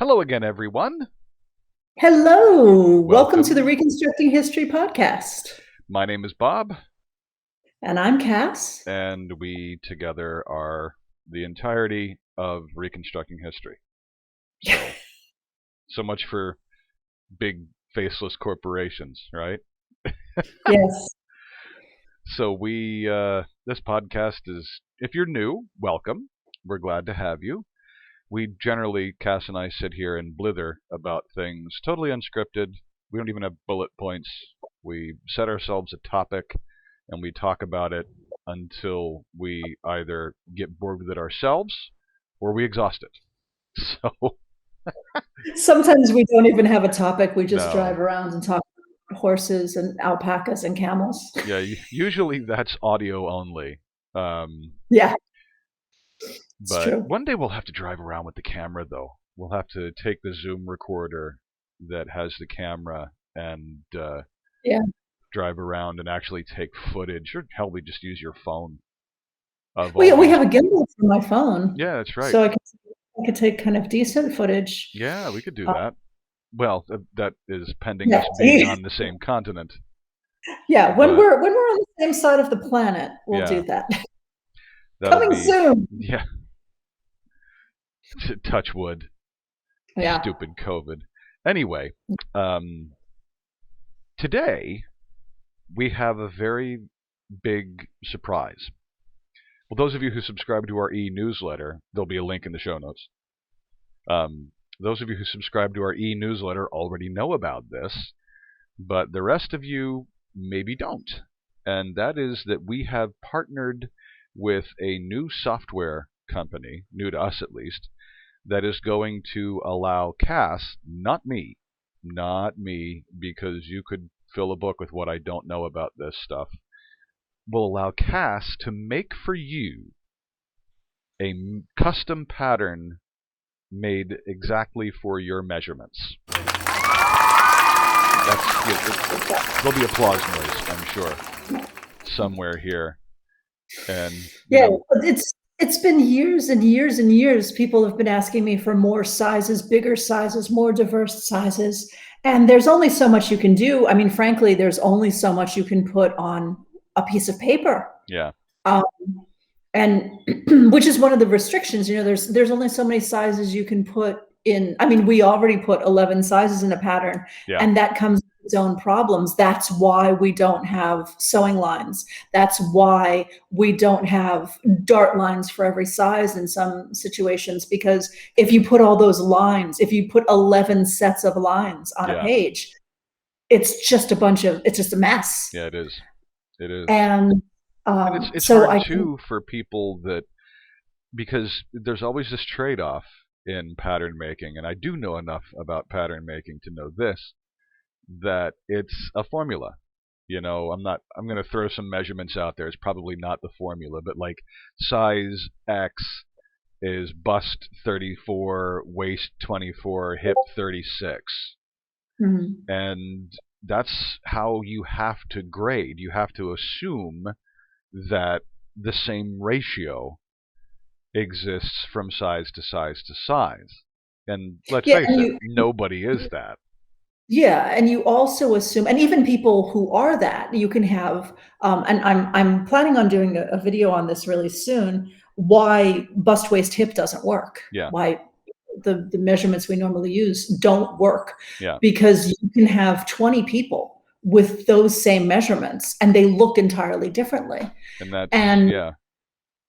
Hello again, everyone. Hello, welcome to the Welcome. Reconstructing History podcast. My name is Bob, And I'm Cass. and we together are the entirety of Reconstructing History. So much for big faceless corporations, right? Yes. So this podcast is, if you're new, welcome. We're glad to have you. We generally, Cass and I, sit here and blither about things totally unscripted. We don't even have bullet points. We set ourselves a topic and we talk about it until we either get bored with it ourselves or we exhaust it. So, Sometimes we don't even have a topic. We just no. drive around and talk about horses and alpacas and camels. Yeah, usually that's audio only. Um, Yeah, it's but true. one day we'll have to drive around with the camera, though. We'll have to take the Zoom recorder that has the camera and Yeah. drive around and actually take footage, or hell, we just use your phone of We, all we these. have a gimbal for my phone, Yeah, that's right. so I could take kind of decent footage. Yeah, we could do Uh, that. Well, that is pending yeah. us being on the same continent. Yeah, when But we're on the same side of the planet, we'll yeah, do that. that'll Coming be, soon. yeah, touch wood. Yeah. Stupid COVID. Anyway, um, today we have a very big surprise. Well, those of you who subscribe to our e-newsletter, there'll be a link in the show notes. Those of you who subscribe to our e-newsletter already know about this, but the rest of you maybe don't. And that is that we have partnered with a new software company, new to us at least, that is going to allow Cass, not me, because you could fill a book with what I don't know about this stuff, will allow Cass to make for you a custom pattern made exactly for your measurements. There'll be applause noise, I'm sure, somewhere here. And Yeah, it's been years and years and years. People have been asking me for more sizes, bigger sizes, more diverse sizes, and there's only so much you can do. I mean, frankly, there's only so much you can put on a piece of paper. yeah, Um, and which is one of the restrictions. There's only so many sizes you can put in. I mean, we already put 11 sizes in a pattern, yeah, and that comes with its own problems. That's why we don't have sewing lines. That's why we don't have dart lines for every size in some situations, because if you put all those lines, if you put 11 sets of lines on a yeah, page, it's just a mess. yeah. It is. It is. And And it's so hard I think, too for people that, because there's always this trade-off in pattern making, and I do know enough about pattern making to know this, that it's a formula. I'm going to throw some measurements out there. It's probably not the formula, but like size X is bust 34, waist 24, hip 36. mhm. And that's how you have to grade. You have to assume that the same ratio exists from size to size to size. And let's Yeah, face and it, you nobody is that. Yeah, and you also assume, and even people who are that, you can have, and I'm planning on doing a video on this really soon, why bust waist hip doesn't work, Yeah, why the measurements we normally use don't work, yeah. because you can have 20 people with those same measurements and they look entirely differently. And that's, And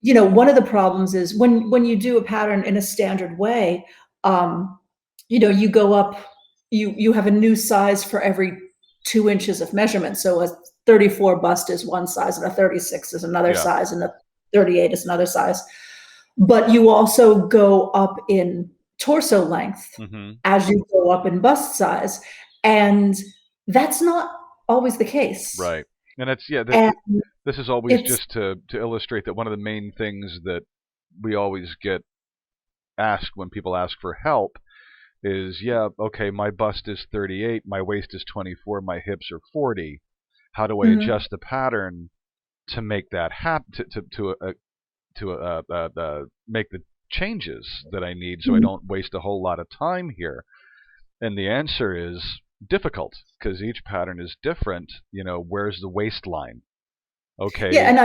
yeah, one of the problems is when you do a pattern in a standard way, um, you go up, you have a new size for every 2 inches of measurement. So a 34 bust is one size, and a 36 is another yeah. size, and a 38 is another size. But you also go up in torso length Hmm. as you go up in bust size, and that's not always the case. Right. And it's, yeah, And this is always it's just to illustrate that one of the main things that we always get asked when people ask for help is, yeah, okay, my bust is 38, my waist is 24, my hips are 40. How do I Mhm. adjust the pattern to make that happen? To make the changes that I need so I don't waste a whole lot of time here? And the answer is difficult, because each pattern is different. Where's the waistline? Yeah, Okay. and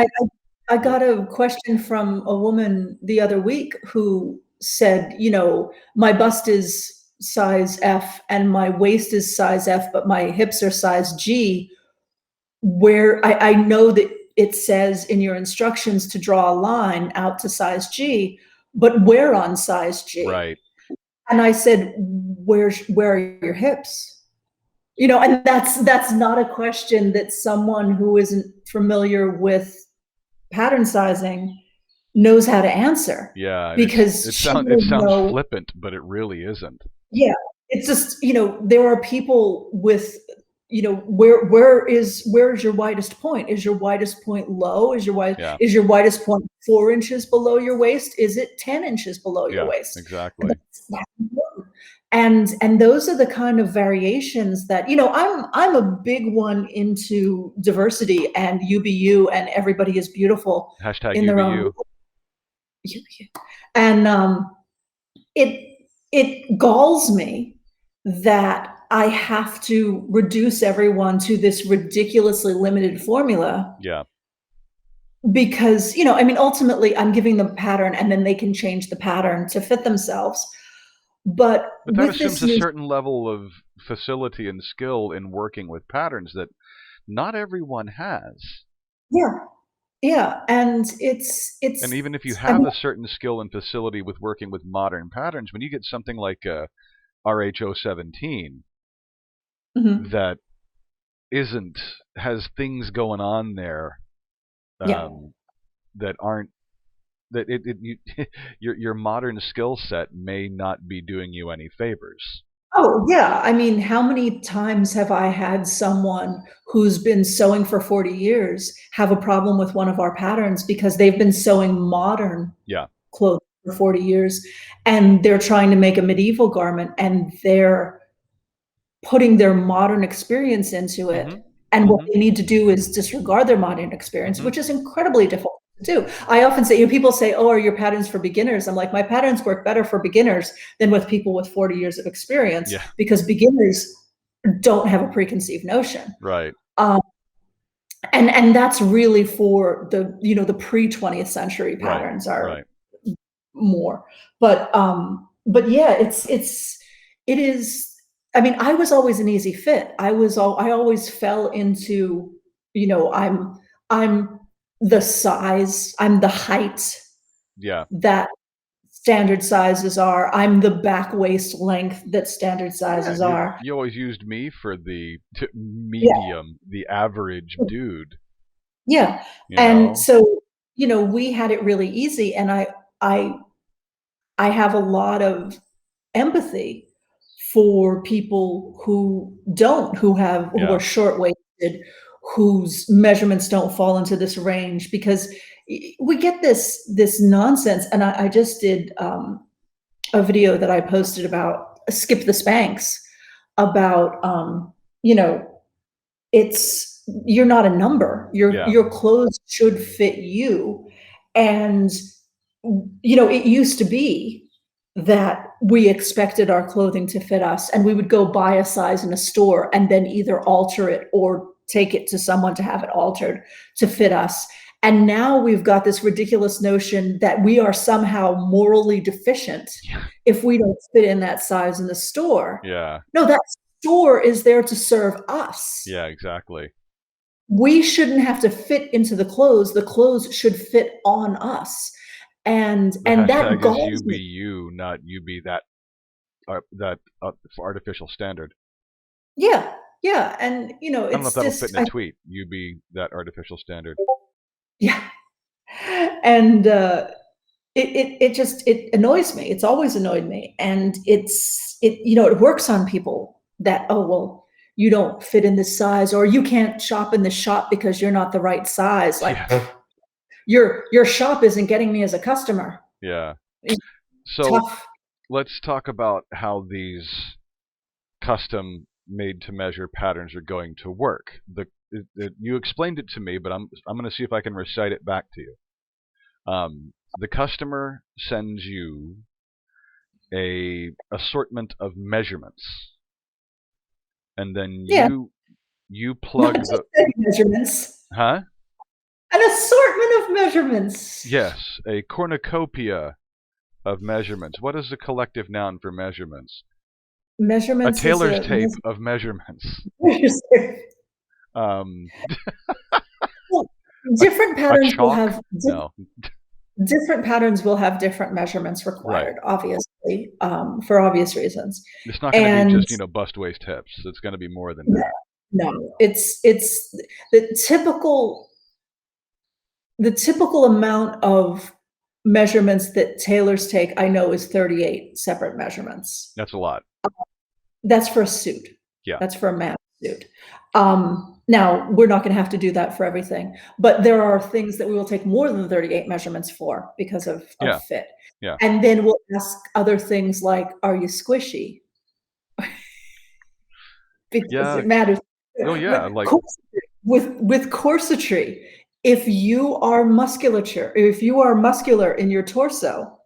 I got a question from a woman the other week who said, my bust is size F and my waist is size F, but my hips are size G. Where I know that it says in your instructions to draw a line out to size G, but where on size G? Right. And I said, where are your hips? And that's not a question that someone who isn't familiar with pattern sizing knows how to answer, Yeah, and because she it would sounds know. flippant, but it really isn't. Yeah, it's just, there are people with, where is your widest point? Is your widest point low? Yeah. Is your widest point 4 inches below your waist? Is it 10 inches below your Yeah, waist? exactly. That's important. And those are the kind of variations that, I'm a big one into diversity and UBU, and everybody is beautiful Hashtag in their own. UBU. And it galls me that I have to reduce everyone to this ridiculously limited formula, Yeah. because, ultimately I'm giving them a pattern and then they can change the pattern to fit themselves. But But that with assumes this a new, certain level of facility and skill in working with patterns that not everyone has. yeah, yeah, and And even if you I have mean, a certain skill and facility with working with modern patterns, when you get something like RH017 mhm, that has things going on there, yeah. that aren't that your modern skill set may not be doing you any favors. Oh, yeah. I mean, how many times have I had someone who's been sewing for 40 years have a problem with one of our patterns because they've been sewing modern Yeah. clothing for 40 years, and they're trying to make a medieval garment, and they're putting their modern experience into it. Mhm. And what Mhm. they need to do is disregard their modern experience, Mhm. which is incredibly difficult to do. I often say, people say, "Oh, are your patterns for beginners?" I'm like, my patterns work better for beginners than with people with 40 years of experience, Yeah. because beginners don't have a preconceived notion. Right. Um, and that's really for the pre-20th century Right. patterns are Right. more. But yeah, it is. I mean, I was always an easy fit. I always fell into, I'm the size, I'm the height Yeah. that standard sizes are. I'm the back waist length that standard Yeah. sizes You are. you always used me for the Yeah. medium, the average dude. Yeah. You And know. so, we had it really easy, and I I have a lot of empathy for people who Yeah. are short-waisted, whose measurements don't fall into this range, because we get this nonsense. And I just did a video that I posted about skip the Spanx, about you know you're not a number. Yeah. Your clothes should fit you. And it used to be that we expected our clothing to fit us, and we would go buy a size in a store and then either alter it or take it to someone to have it altered to fit us. And now we've got this ridiculous notion that we are somehow morally deficient if we don't fit in that size in the store. Yeah. No, that store is there to serve us. Yeah. Exactly. We shouldn't have to fit into the clothes. The clothes should fit on us. And The and that hashtag is galls you be me. you, not you be that artificial standard. Yeah, yeah, and, I don't know if it's that'll fit in just a tweet. You be that artificial standard. yeah. And, it annoys me. It's always annoyed me, and it works on people that, "Oh, well, you don't fit in this size," or, "You can't shop in this shop because you're not the right size." Like, Yeah. your shop isn't getting me as a customer. Yeah. So Tough. let's talk about how these custom made to measure patterns are going to work. You explained it to me, but I'm going to see if I can recite it back to you. the customer sends you a assortment of measurements, and then Yeah, you not plug just the any measurements, huh? an assortment of measurements. Yes, a cornucopia of measurements. What is the collective noun for measurements? A Measurements is tailor's a tape of measurements. Um, well, a, different a patterns will chalk? have No. different patterns will have different measurements Right. required, obviously, for obvious reasons. It's not going to be And just, bust waist hips. It's going to be more than no, that. no, it's the typical amount of measurements that tailors take, I know, is 38 separate measurements. That's a lot. That's for a suit. Yeah. That's for a man suit. Now, we're not going to have to do that for everything, but there are things that we will take more than 38 measurements for because of fit. Yeah. And then we'll ask other things like, are you squishy? Because it matters. Oh yeah, like with corsetry, if you are muscular in your torso,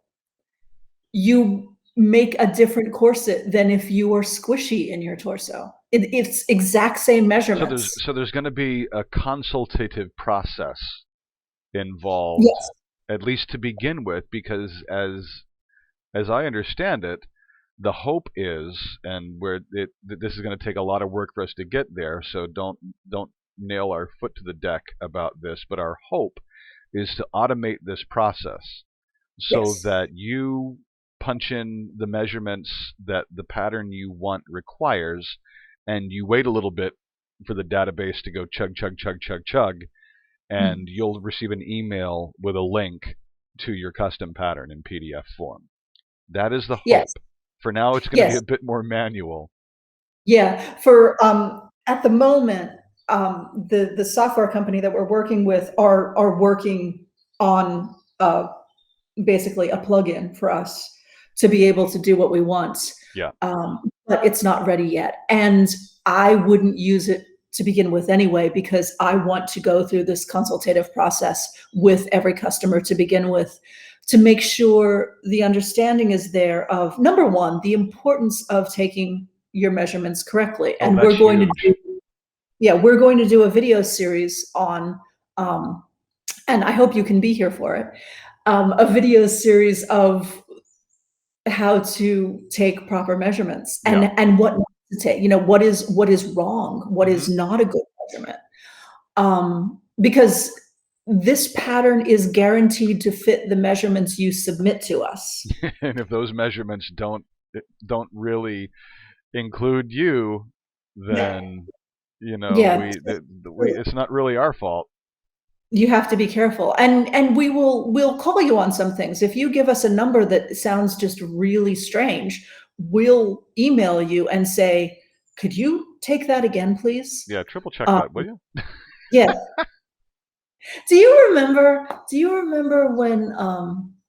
you make a different corset than if you are squishy in your torso. It's exact same measurements. So there's going to be a consultative process involved, Yes. at least to begin with, because as I understand it, the hope is, and this is going to take a lot of work for us to get there, so don't nail our foot to the deck about this, but our hope is to automate this process so that you punch in the measurements that the pattern you want requires, and you wait a little bit for the database to go chug, chug, chug, chug, chug, and you'll receive an email with a link to your custom pattern in PDF form. That is the hope. Yes. For now, it's going to be a bit more manual. Yeah. For at the moment, the software company that we're working with are working on basically a plugin for us to be able to do what we want. Yeah. But it's not ready yet, and I wouldn't use it to begin with anyway, because I want to go through this consultative process with every customer to begin with, to make sure the understanding is there of, number one, the importance of taking your measurements correctly. And we're going to do a video series on, and I hope you can be here for it, a video series of how to take proper measurements and what not to take, what is wrong, what is not a good measurement. Because this pattern is guaranteed to fit the measurements you submit to us. And if those measurements don't really include you, then it's not really our fault. You have to be careful, and we'll call you on some things. If you give us a number that sounds just really strange, we'll email you and say, could you take that again, please? Yeah, triple check that, will you? Yeah. Do you remember when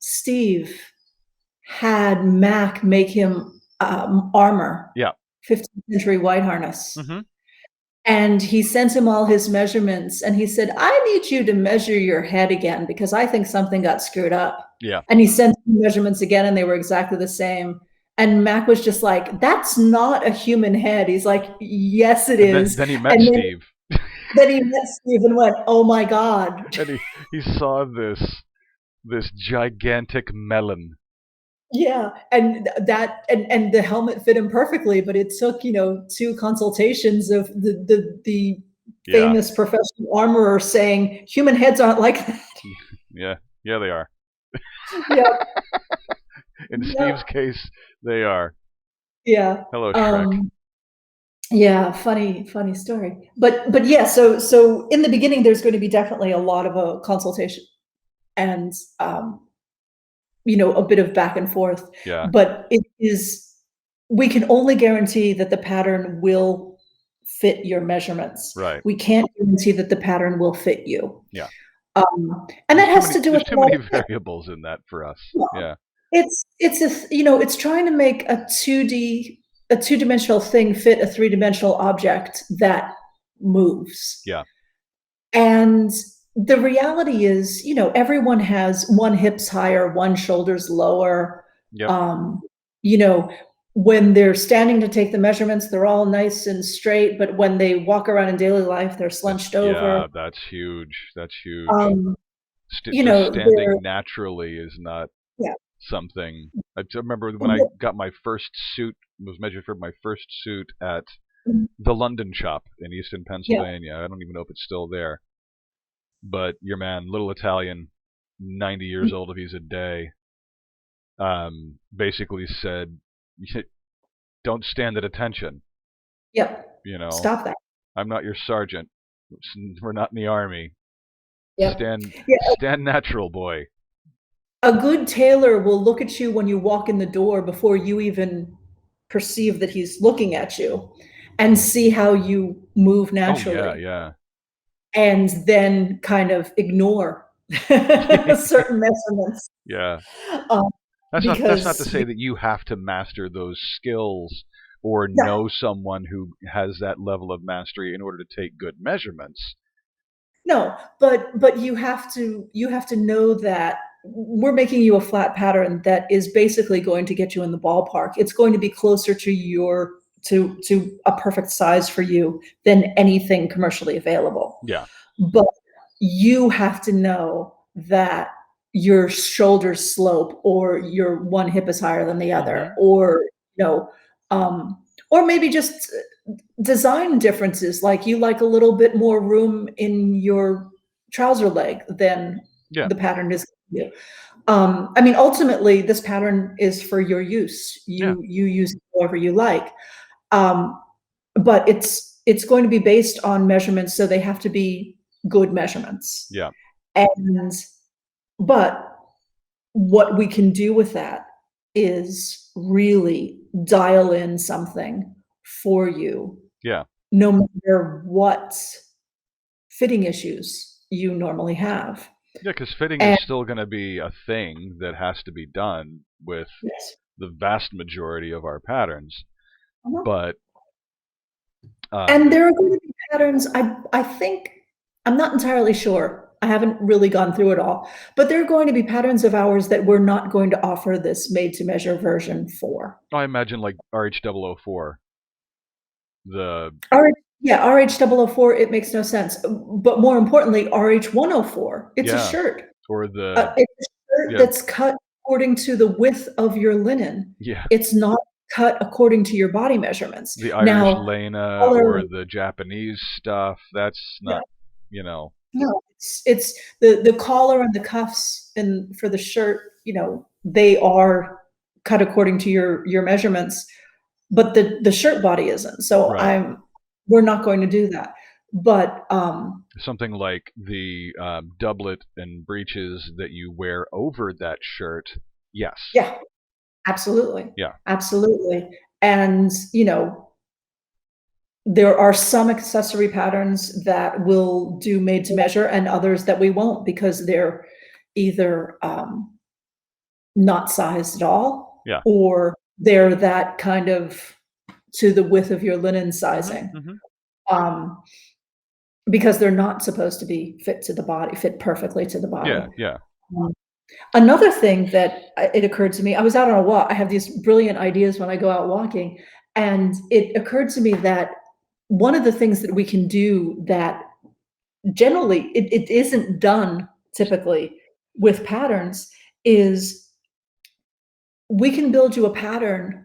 Steve had Mac make him armor? Yeah. 15th century white harness. And he sent him all his measurements, and he said, I need you to measure your head again because I think something got screwed up. Yeah. And he sent him measurements again, and they were exactly the same. And Mac was just like, that's not a human head. He's like, yes, it is. Then he met Steve. Then he met Steve and went, oh my God. And he saw this gigantic melon. Yeah, and the helmet fit him perfectly, but it took 2 consultations of the famous professional armorer saying human heads aren't like that. Yeah, they are. Yeah. In Steve's case, they are. Yeah. Hello, Shrek. Yeah, funny story. But yeah, so in the beginning, there's going to be definitely a lot of a consultation and a bit of back and forth. Yeah. But we can only guarantee that the pattern will fit your measurements. Right. We can't guarantee that the pattern will fit you. Yeah. And that has to do with too many variables in that for us. Yeah. It's trying to make a 2-dimensional thing fit a 3-dimensional object that moves. Yeah. And the reality is, everyone has one hip's higher, one shoulder's lower. Yep. Um, you know, when they're standing to take the measurements, they're all nice and straight, but when they walk around in daily life, they're slunched over. Yeah, that's huge. That's huge. Um, Just they're standing naturally is not yeah. something. I remember when I got my first suit, was measured for my first suit at the London shop in Easton, Yeah. Pennsylvania. I don't even know if it's still there. But your man, little Italian, 90 years old if he's a day, basically said, "Don't stand at attention." Yep. You know, Stop that. I'm not your sergeant. We're not in the army. Yep. Stand natural, boy. A good tailor will look at you when you walk in the door before you even perceive that he's looking at you and see how you move Oh yeah, naturally yeah. and then kind of ignore certain measurements. Yeah. Um, That's not to because say that you have to master those skills or no, know someone who has that level of mastery in order to take good measurements. no, but you have to know that we're making you a flat pattern that is basically going to get you in the ballpark. It's going to be closer to to a perfect size for you than anything commercially available. Yeah. But you have to know that your shoulders slope or your one hip is higher than the other, Mhm. or you know, or maybe just design differences, like you like a little bit more room in your trouser leg than Yeah. the pattern is giving you. I mean, ultimately, this pattern is for your use. Yeah. You use it however you like, um, but it's going to be based on measurements, so they have to be good measurements. Yeah. And but what we can do with that is really dial in something for you, Yeah. no matter what fitting issues you normally have. Yeah, because fitting And is still going to be a thing that has to be done with yes. the vast majority of our patterns. Uh-huh. But And there are going to be patterns, I think, I'm not entirely sure. I haven't really gone through it all, but there are going to be patterns of ours that we're not going to offer this made to measure version for. I imagine like RH004, the RH Yeah, RH004, it makes no sense, but more importantly, RH104, it's a yeah, shirt. or the It's a shirt yeah, that's cut according to the width of your linen. yeah, It's not cut according to your body measurements. the Irish Now, Lena color or the Japanese stuff. That's yeah, not, you know, no, it's the collar and the cuffs and for the shirt, they are cut according to your measurements, but the shirt body isn't. So right. we're not going to do that. But Something like the doublet and breeches that you wear over that shirt. Yes. yeah, absolutely. Yeah. Absolutely. And, there are some accessory patterns that will do made to measure and others that we won't because they're either not sized at all Yeah. or they're that kind of to the width of your linen Mhm. sizing, Mhm. um, because they're not supposed to be fit perfectly to the body. Yeah. Yeah. Um, Another thing that it occurred to me, I was out on a walk. I have these brilliant ideas when I go out walking, and it occurred to me that one of the things that we can do that generally it isn't done typically with patterns is we can build you a pattern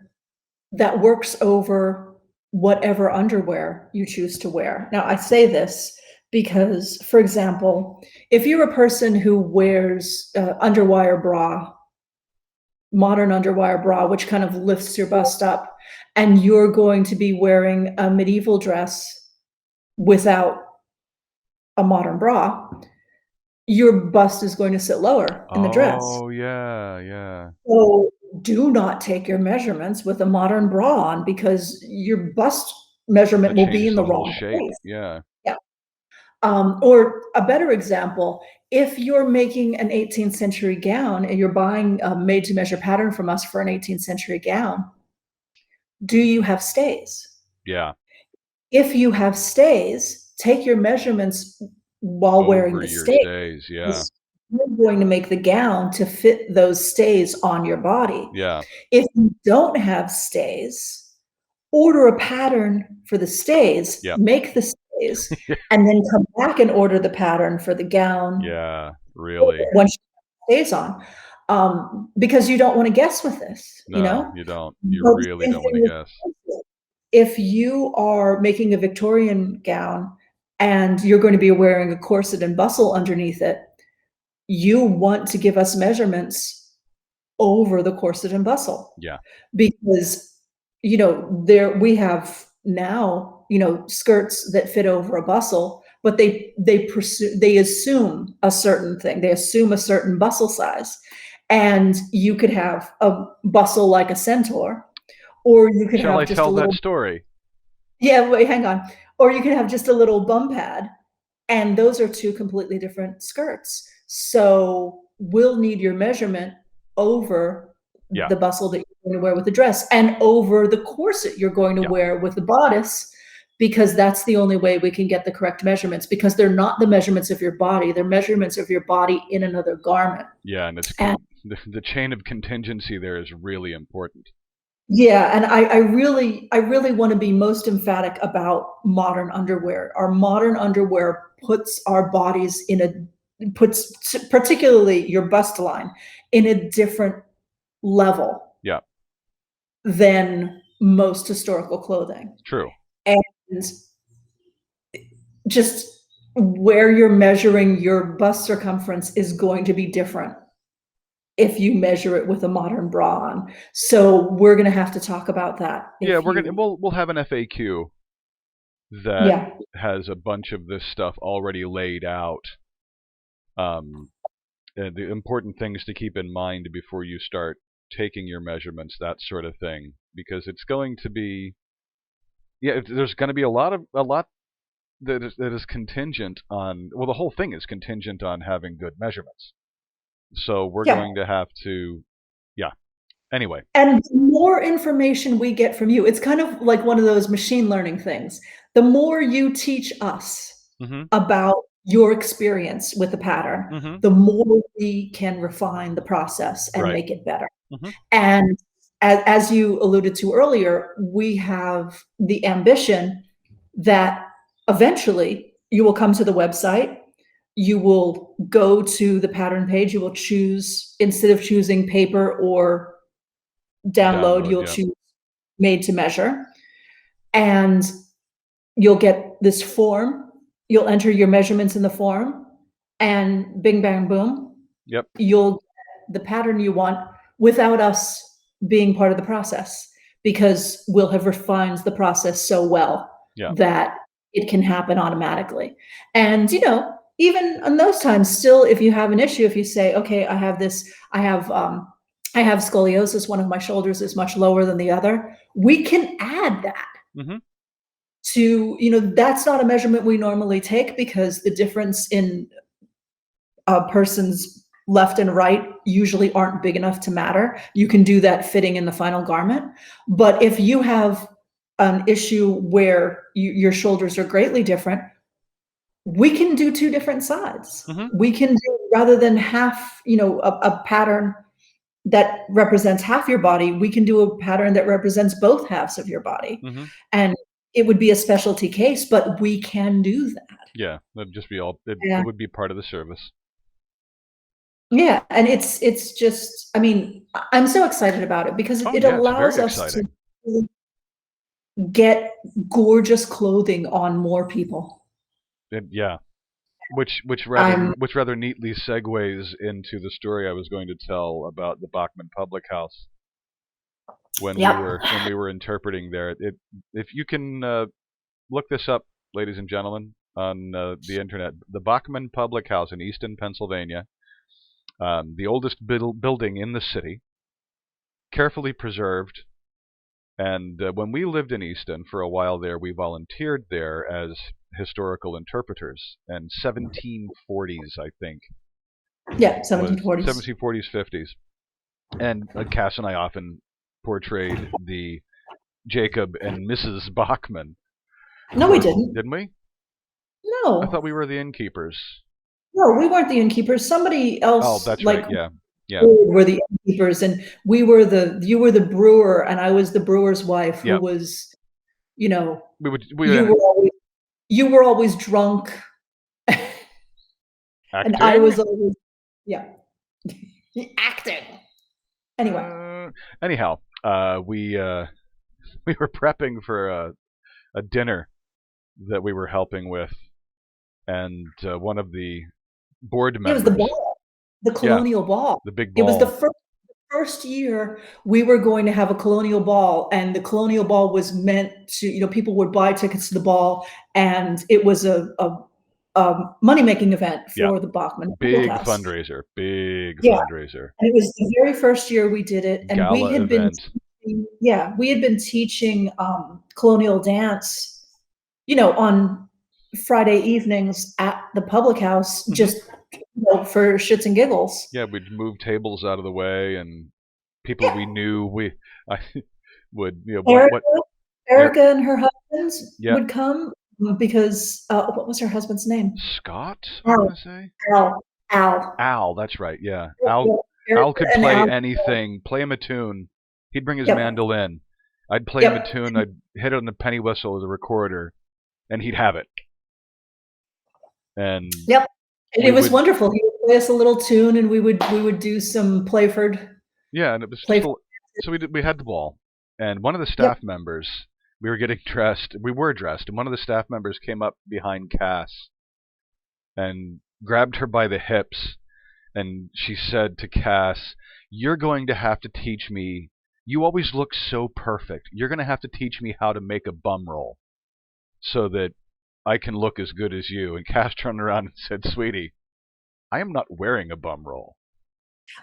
that works over whatever underwear you choose to wear. Now, I say this because, for example, if you're a person who wears underwire bra, modern underwire bra, which kind of lifts your bust up, and you're going to be wearing a medieval dress without a modern bra, your bust is going to sit lower in the dress. Oh, yeah. Yeah. So do not take your measurements with a modern bra on because your bust measurement That will be changes in the the whole wrong shape. place. Yeah. Yeah. Or a better example, if you're making an 18th century gown and you're buying a made to measure pattern from us for an 18th century gown, do you have stays? Yeah. If you have stays, take your measurements while wearing Over the your stays. stays, yeah. Because you're going to make the gown to fit those stays on your body. Yeah. If you don't have stays, order a pattern for the stays, Yep. make the stays, and then come back and order the pattern for the gown Yeah, really. once you have stays on. Because you don't want to guess with this, you No, know? you don't. You But the really same don't want thing to with guess. if you are making a Victorian gown and you're going to be wearing a corset and bustle underneath it, you want to give us measurements over the corset and bustle. Yeah. Because, there we have now, skirts that fit over a bustle, but they assume a certain thing. They assume a certain bustle size. And you could have a bustle like a centaur, or you could Shall I have just a tell that little, story? yeah, wait, hang on. Or you could have just a little bum pad, and those are two completely different skirts. So we'll need your measurement over Yeah. the bustle that you're going to wear with the dress and over the corset you're going to Yeah. wear with the bodice, because that's the only way we can get the correct measurements, because they're not the measurements of your body. They're measurements of your body in another garment. Yeah, and the chain of contingency there is really important. Yeah, and I really want to be most emphatic about modern underwear. Our modern underwear puts our bodies puts particularly your bust line in a different level Yeah. than most historical clothing. True. And just where you're measuring your bust circumference is going to be different if you measure it with a modern bra on. So we're going to have to talk about that. Yeah, we'll have an FAQ that Yeah. has a bunch of this stuff already laid out. The important things to keep in mind before you start taking your measurements, that sort of thing, because it's going to be, there's going to be a lot that is contingent on, well, the whole thing is contingent on having good measurements. So we're going to have to, anyway. And the more information we get from you, it's kind of like one of those machine learning things. The more you teach us about your experience with the pattern, the more we can refine the process and make it better. And as you alluded to earlier, we have the ambition that eventually you will come to the website, you will go to the pattern page, you will choose, instead of choosing paper or download, you'll choose made to measure, and you'll get this form. You'll enter your measurements in the form, and bing, bang, boom. You'll get the pattern you want without us being part of the process, because we'll have refined the process so well that it can happen automatically. And, even in those times, still, if you have an issue, if you say, okay, I have scoliosis, one of my shoulders is much lower than the other, we can add that to, that's not a measurement we normally take, because the difference in a person's left and right usually aren't big enough to matter. You can do that fitting in the final garment. But if you have an issue where your shoulders are greatly different, we can do two different sides. We can do, rather than half, a pattern that represents half your body, we can do a pattern that represents both halves of your body. And it would be a specialty case, but we can do that. Yeah, that'd just be it would be part of the service. Yeah, and it's just, I mean, I'm so excited about it, because it allows us to get gorgeous clothing on more people. Which rather neatly segues into the story I was going to tell about the Bachmann Public House when we were interpreting there. If you can look this up, ladies and gentlemen, on the internet, the Bachmann Public House in Easton, Pennsylvania, the oldest building in the city, carefully preserved. And when we lived in Easton for a while there, we volunteered there as historical interpreters in 1740s, I think. Yeah, 1740s. 1740s, 50s. And Kass and I often portrayed the Jacob and Mrs. Bachmann. No, we didn't. Didn't we? I thought No, we were the innkeepers. no, we weren't the innkeepers. Somebody Oh, else, that's right. like, Yeah. Yeah. were the innkeepers, and you were the brewer, and I was the brewer's wife, who Yeah. was, you know, We you were always, you were always drunk, and I acting. was always, yeah, acting. Anyway, Uh, anyhow, we were prepping for a dinner that we were helping with, and one of the board it was the members. ball, the Yeah, colonial ball. the big It was the ball. first year we were going to have a colonial ball, and the colonial ball was meant to, people would buy tickets to the ball, and it was a money-making event Yeah, for the Bachmann big House. fundraiser. Big Yeah, fundraiser. and it was the very first year we did it, and we Gala had been event. we had been teaching colonial dance, on Friday evenings at the public house, Hmm. just, for shits and giggles. Yeah, we'd move tables out of the way, and people Yeah, we knew I would what Erica, Eric. Erica and her husbands Yeah, would come, because what was her husband's name? Scott, I Al. want to say. Al. Al. Al, that's right. Yeah, Yep, Al. yep. Al Erica could and play Al. anything. Play him a tune. He'd bring his Yep. mandolin. I'd play him a Yep. tune. I'd hit it on the penny whistle as a recorder, and he'd have it. And Yep. And we it was would, wonderful. He would play us a little tune, and we would do some yeah, and it was just Playford. so we had the ball, and one of the Yep. staff members, we were getting dressed. We were dressed, and one of the staff members came up behind Cass and grabbed her by the hips, and she said to Cass, "You're going to have to teach me. You always look so perfect. You're going to have to teach me how to make a bum roll so that I can look as good as you." And Cass turned around and said, "Sweetie, I am not wearing a bum roll."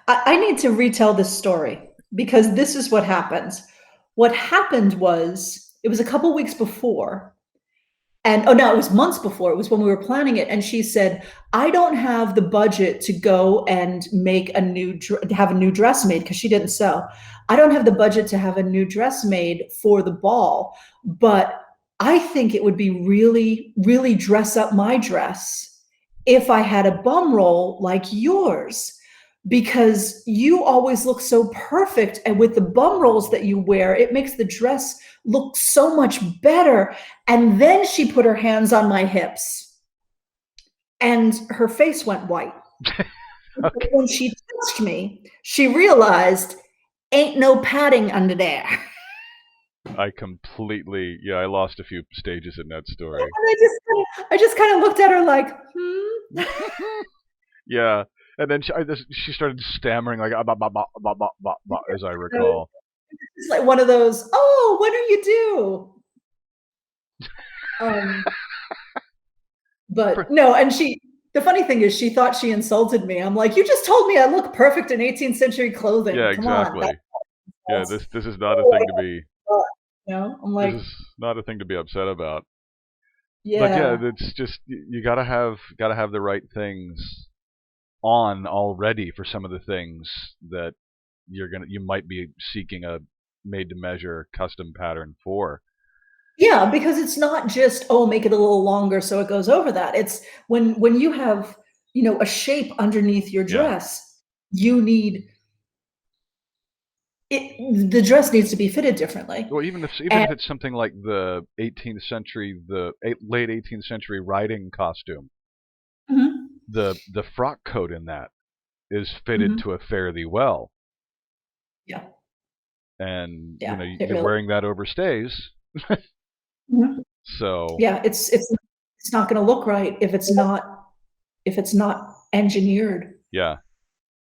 I need to retell this story, because this is what happens. What happened was, it was a couple weeks before, and oh no, it was months before. It was when we were planning it, and she said, "I don't have the budget to go and make have a new dress made," because she didn't sew. "I don't have the budget to have a new dress made for the ball, but I think it would be really, really dress up my dress if I had a bum roll like yours, because you always look so perfect, and with the bum rolls that you wear, it makes the dress look so much better." And then she put her hands on my hips, and her face went white. Okay. When she touched me, she realized ain't no padding under there. I lost a few stages in that And story. I just kind of looked at her like, hmm. Yeah, and then she started stammering like "Ah, bah, bah, bah, bah, bah, bah, bah," as I recall. It's like one of those, "Oh, what do you do?" Um, For- but no, and the funny thing is, she thought she insulted me. I'm like, "You just told me I look perfect in 18th century clothing. yeah, Come on." exactly. Yeah, That's, this is not a oh, thing to be. I'm This like, is not a thing to be upset about. But yeah, yeah. it's just you gotta have the right things on already for some of the things that you might be seeking a made to measure custom pattern for. Yeah, because it's not just, "Oh, make it a little longer so it goes over that." It's when you have, a shape underneath your Yeah. dress, you need the dress needs to be fitted differently. Well, even if And it's something like the 18th century, late 18th century riding costume, mhm, the frock coat in that is fitted mhm, to a fare thee well, yeah, and yeah, it you're really, wearing that overstays. mhm, So yeah, it's not gonna look right if it's not engineered yeah,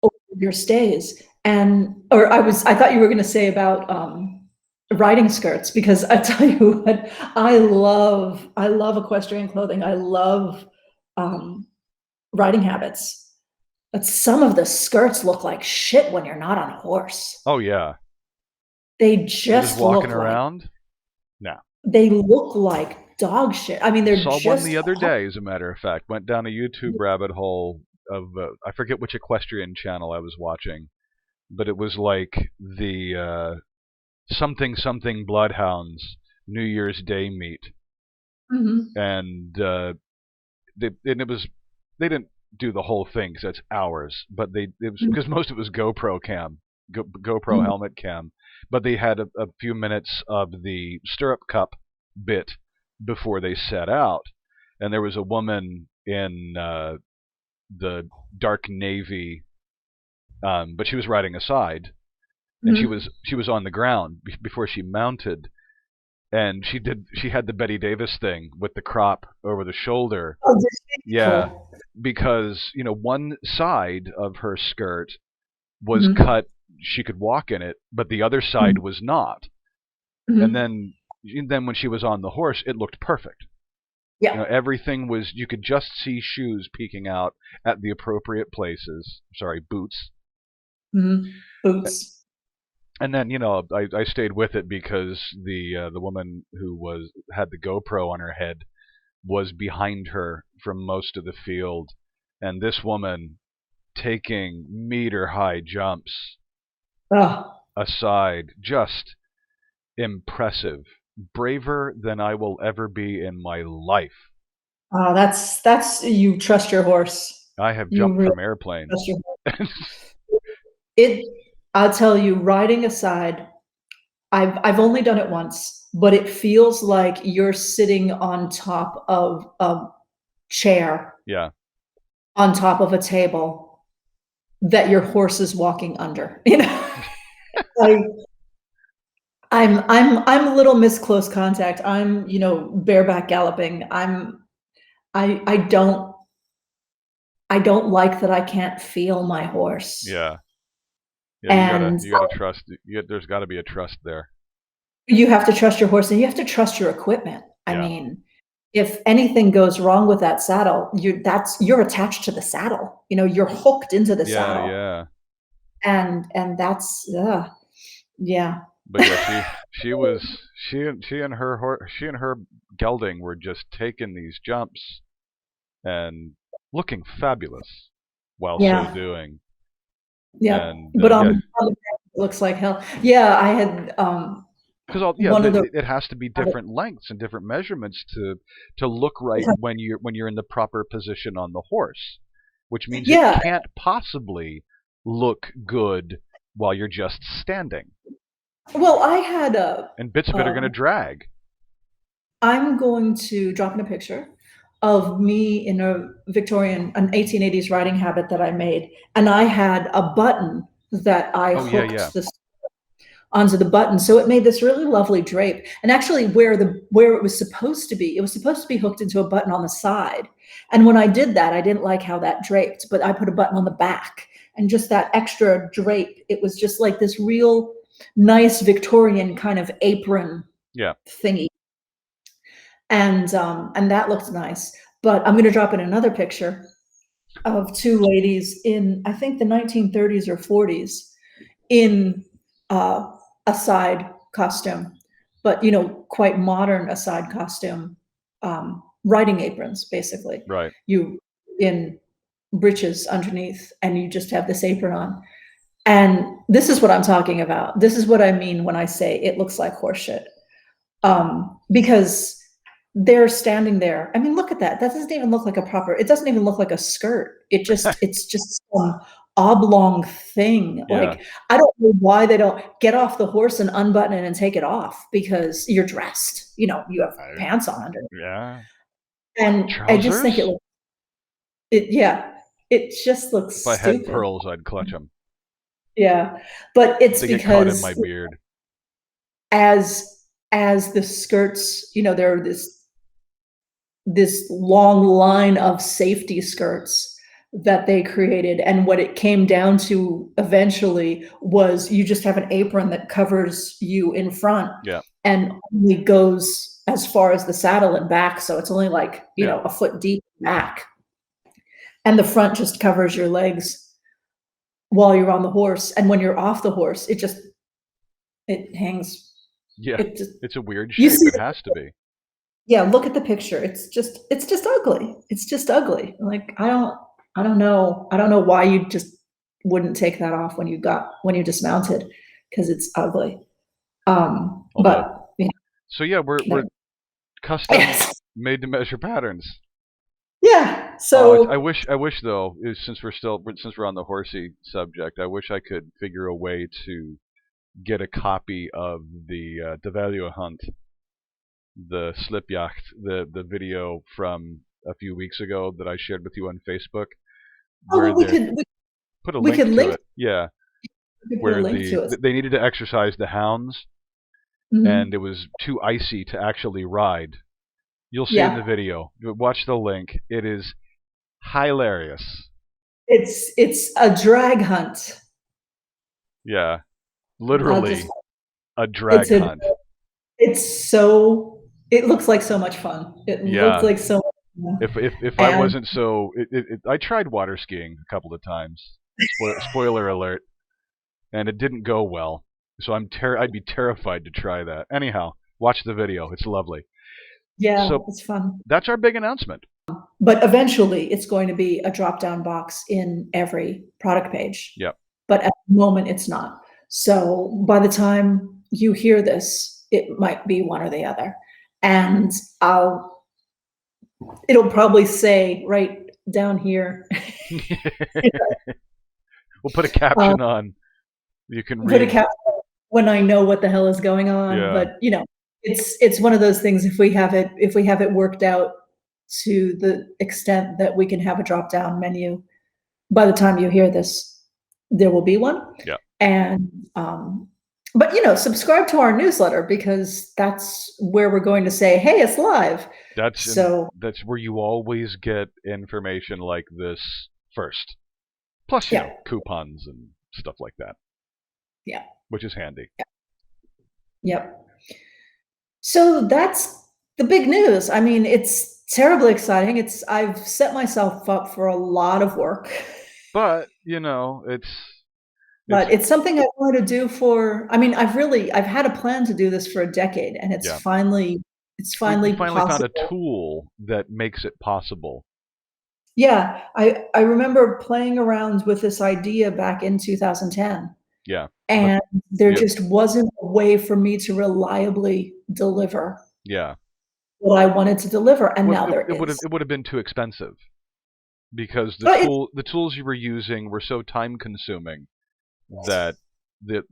over your stays. I thought you were gonna say about, riding skirts, because I tell you what, I love equestrian clothing. I love, um, riding habits, but some of the skirts look like shit when you're not on a horse. oh yeah, They you're just just walking look like around. No, they look like dog shit. I mean, they're saw one just the other hard. day, as a matter of fact. Went down a YouTube rabbit hole of I forget which equestrian channel I was watching, but it was like the something something bloodhounds New Year's Day meet, Mhm. and they didn't do the whole thing because that's hours, but it was because most of it was GoPro cam, GoPro Mhm. helmet cam, but they had a few minutes of the stirrup cup bit before they set out, and there was a woman in the dark navy, but she was riding aside, and Mhm. she was on the ground before she mounted, and she had the Betty Davis thing with the crop over the shoulder. Oh, this is Yeah, cool. because one side of her skirt was Mhm. cut, she could walk in it, but the other Mhm. side was not. And Mhm. then when she was on the horse, it looked perfect. Yeah. Everything was, you could just see shoes peeking out at the appropriate places. Sorry, boots. Mhm. Boots. And then I stayed with it because the woman who had the GoPro on her head was behind her from most of the field, and this woman taking meter high jumps Oh, aside, just impressive, braver than I will ever be in my life. oh, that's you trust your horse. I have You jumped really from trust airplanes. your horse. It I'll tell you, riding aside, I've only done it once, but it feels like you're sitting on top of a chair, Yeah, on top of a table that your horse is walking under, you know? I I'm a little miss close contact. I'm, bareback galloping. I I don't I don't like that I can't feel my horse. yeah, yeah. And You gotta trust. There's got to be a trust there. you have to trust your horse and you have to trust your equipment. I Yeah, mean, if anything goes wrong with that saddle, you're attached to the saddle. You're hooked into the yeah, saddle. yeah. And that's yeah. But yeah, she was she and her gelding were just taking these jumps and looking fabulous while so Yeah. doing. Yeah. And But yeah, on the ground, it looks like hell. Yeah, I had because one of the it has to be different lengths and different measurements to look right when you're in the proper position on the horse, which means it yeah. can't possibly look good while you're just standing, Well, I had a and bits of it are going to um drag. I'm going to drop in a picture of me in an 1880s riding habit that I made, and I had a button that I Oh yeah, yeah, hooked this onto the button, so it made this really lovely drape. And actually, where it was supposed to be hooked into a button on the side. And when I did that, I didn't like how that draped, but I put a button on the back, and just that extra drape, it was just like this real nice Victorian kind of apron yeah. thingy, and that looked nice. But I'm going to drop in another picture of two ladies in, I think, the 1930s or 40s in uh, a side costume, but quite modern aside costume, riding aprons basically. Right. You in breeches underneath, and you just have this apron on. And this is what I'm talking about. This is what I mean when I say it looks like horseshit. Because they're standing there. I mean, look at that. That doesn't even look like a proper, it doesn't even look like a skirt. It's just some oblong thing. Yeah. Like, I don't know why they don't get off the horse and unbutton it and take it off, because you're dressed. You have I, pants on under. yeah. And I just think Trousers? yeah, it just looks If I had stupid. pearls, I'd clutch them. Yeah. But it's They get caught in my because beard. as the skirts, there are this long line of safety skirts that they created, and what it came down to eventually was you just have an apron that covers you in front Yeah. and only goes as far as the saddle and back, so it's only like Yeah. a foot deep back, and the front just covers your legs while you're on the horse, and when you're off the horse it hangs. Yeah. It just It's a weird you shape. see. It has to be. Yeah, look at the picture. It's just ugly. It's just ugly. Like, I don't know why you just wouldn't take that off when you dismounted, because it's ugly. Although, But yeah, so yeah, we're there. custom Yes. made to measure patterns. Yeah. Oh, So, I wish though, since we're on the horsey subject, I wish I could figure a way to get a copy of the value hunt, the slip yacht, the video from a few weeks ago that I shared with you on Facebook, oh, where well, they put a we link could to link, it. Yeah, we could put a where link to it. they needed to exercise the hounds, and Hmm. it was too icy to actually ride. You'll see in the Yeah. video. Watch the link. It is hilarious. It's a drag hunt. Yeah, I'll just, literally a drag it's a, hunt. it's so, it looks like so much fun. It looks Yeah. like so much fun. If I And wasn't so, I tried water skiing a couple of times. Spoiler alert, and it didn't go well. So I'd be terrified to try that. Anyhow, watch the video. It's lovely. yeah, So it's fun. that's our big announcement. But eventually it's going to be a drop down box in every product page. Yep. But at the moment it's not. So by the time you hear this, it might be one or the other. And it'll probably say right down here. We'll put a caption on. You can Put a read. cap when I know what the hell is going on. Yeah. But it's one of those things. If we have it worked out to the extent that we can have a drop down menu, by the time you hear this, there will be one. Yeah. And but subscribe to our newsletter, because that's where we're going to say, hey, it's live. That's where you always get information like this first. Plus, Yeah. coupons and stuff like that. Yeah. Which is handy. Yeah. Yep. So that's the big news. I mean, it's terribly exciting. I've set myself up for a lot of work. But, it's But it's something I wanted to do I've had a plan to do this for a decade, and it's Yeah. finally we finally found possible. a tool that makes it possible. Yeah, I remember playing around with this idea back in 2010. Yeah. And there just wasn't a way for me to reliably deliver what I wanted to deliver, and now there is. It would have been too expensive, because the tools you were using were so time consuming that it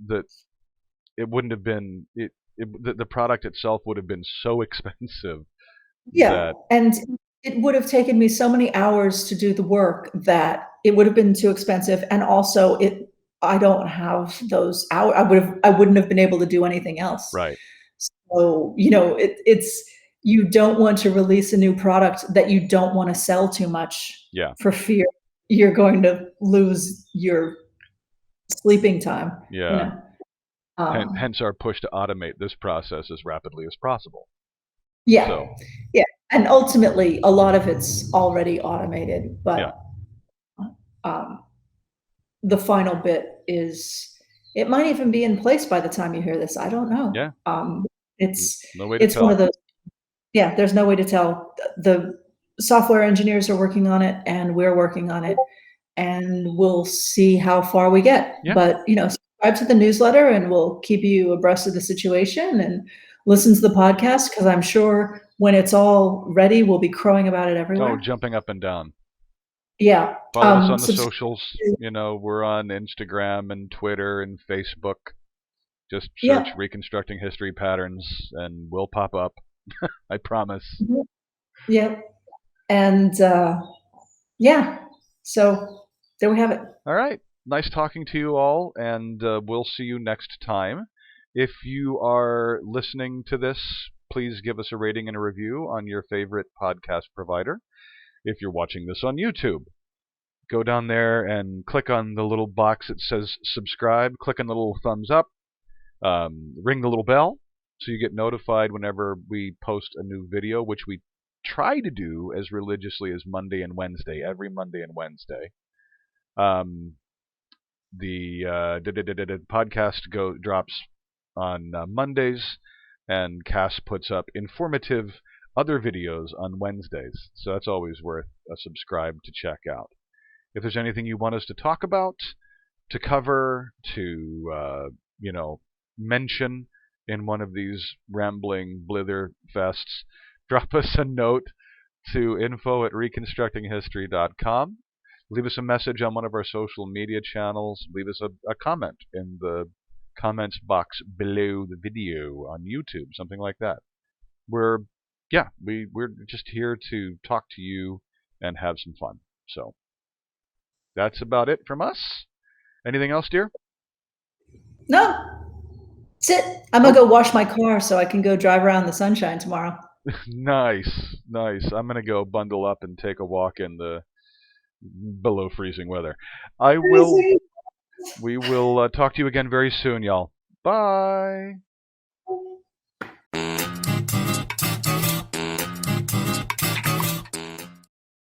wouldn't have been the product itself would have been so expensive. Yeah, and it would have taken me so many hours to do the work that it would have been too expensive, and also I don't have those hours. I wouldn't have been able to do anything else. Right. So, it's you don't want to release a new product that you don't want to sell too much. Yeah. For fear you're going to lose your sleeping time. Yeah. Hence our push to automate this process as rapidly as possible. Yeah. So. Yeah. And ultimately, a lot of it's already automated, but the final bit it might even be in place by the time you hear this. I don't know. Yeah. It's no way to tell. One of those. Yeah, there's no way to tell. The software engineers are working on it, and we're working on it, and we'll see how far we get. Yeah. But subscribe to the newsletter, and we'll keep you abreast of the situation, and listen to the podcast, because I'm sure when it's all ready, we'll be crowing about it everywhere. Oh, jumping up and down. Yeah. Follow us on the socials. We're on Instagram and Twitter and Facebook. Just search Reconstructing History Patterns and we'll pop up. I promise. Yeah. And so there we have it. All right. Nice talking to you all, and we'll see you next time. If you are listening to this, please give us a rating and a review on your favorite podcast provider. If you're watching this on YouTube, go down there and click on the little box that says subscribe. Click on the little thumbs up. Ring the little bell so you get notified whenever we post a new video, which we try to do as religiously as Monday and Wednesday, every Monday and Wednesday. The podcast drops on Mondays, and Kass puts up informative other videos on Wednesdays. So that's always worth a subscribe to check out. If there's anything you want us to talk about, to cover, to mention in one of these rambling blither fests, drop us a note to info@reconstructinghistory.com. Leave us a message on one of our social media channels. Leave us a comment in the comments box below the video on YouTube, something like that. We're just here to talk to you and have some fun. So that's about it from us. Anything else, dear? No. Sit. I'm gonna go wash my car so I can go drive around in the sunshine tomorrow. Nice. I'm gonna go bundle up and take a walk in the below freezing weather. We will talk to you again very soon, y'all. Bye.